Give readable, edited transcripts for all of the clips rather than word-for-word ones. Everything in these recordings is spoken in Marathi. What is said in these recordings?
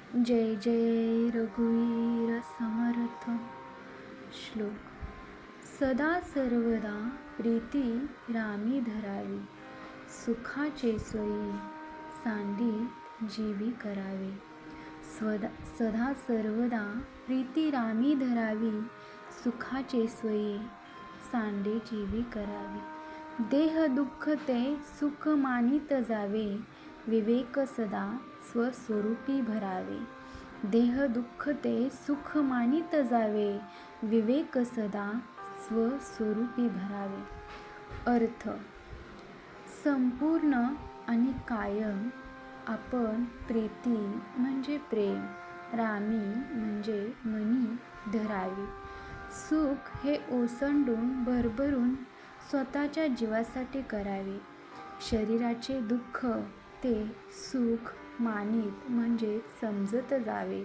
जय जय रघुवीर समर्थ. श्लोक. सदा सर्वदा प्रीती रामी धरावी, सुखाचे सोयी सांडी जीवी करावे. सदा सर्वदा प्रीती रामी धरावी, सुखाचे सोयी सांडे जीवी करावी. देह दुःख ते सुख मानित जावे, विवेक सदा स्वस्वरूपी भरावे. देह दुःख ते सुख मानित जावे, विवेक सदा स्वस्वरूपी भरावे. अर्थ. संपूर्ण आणि कायम आपण प्रीती म्हणजे प्रेम, रामी म्हणजे मनी धरावी. सुख हे ओसंडून भरभरून स्वतःच्या जीवासाठी करावे. शरीराचे दुःख ते सुख मानित म्हणजे समजत जावे.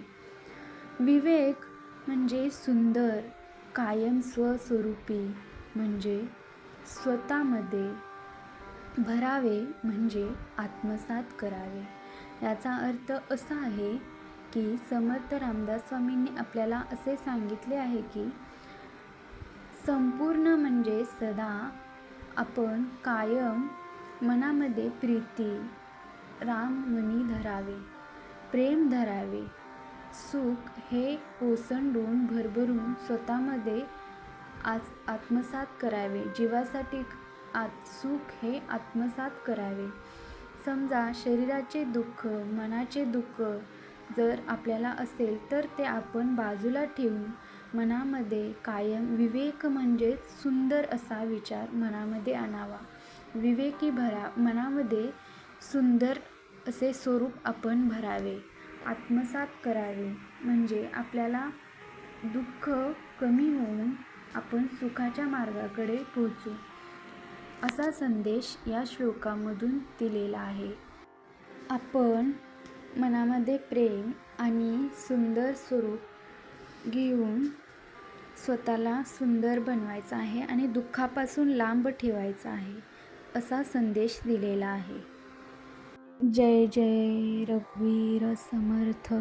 विवेक म्हणजे सुंदर कायम स्वस्वरूपी म्हणजे स्वतःमध्ये भरावे म्हणजे आत्मसात करावे. याचा अर्थ असा आहे की समर्थ रामदास स्वामींनी आपल्याला असे सांगितले आहे की संपूर्ण म्हणजे सदा आपण कायम मनामध्ये प्रीती राम मनी धरावे, प्रेम धरावे. सुख हे ओसंडून भरभरून स्वतःमध्ये आत्मसात करावे. जीवासाठी सुख हे आत्मसात करावे. समजा शरीराचे दुःख, मनाचे दुःख जर आपल्याला असेल तर ते आपण बाजूला ठेवून मनामध्ये कायम विवेक म्हणजे सुंदर असा विचार मनामध्ये आणावा. विवेकी मनामध्ये सुंदर असे स्वरूप आपण भरावे, आत्मसात करावे. म्हणजे आपल्याला दुःख कमी होऊन आपण सुखाच्या मार्गाकडे पोहोचू, असा संदेश या श्लोकामधून दिलेला आहे. आपण मनामध्ये प्रेम आणि सुंदर स्वरूप घेऊन स्वतःला सुंदर बनवायचं आहे आणि दुःखापासून लांब ठेवायचं आहे, असा संदेश दिलेला आहे. जय जय रघुवीर समर्थ.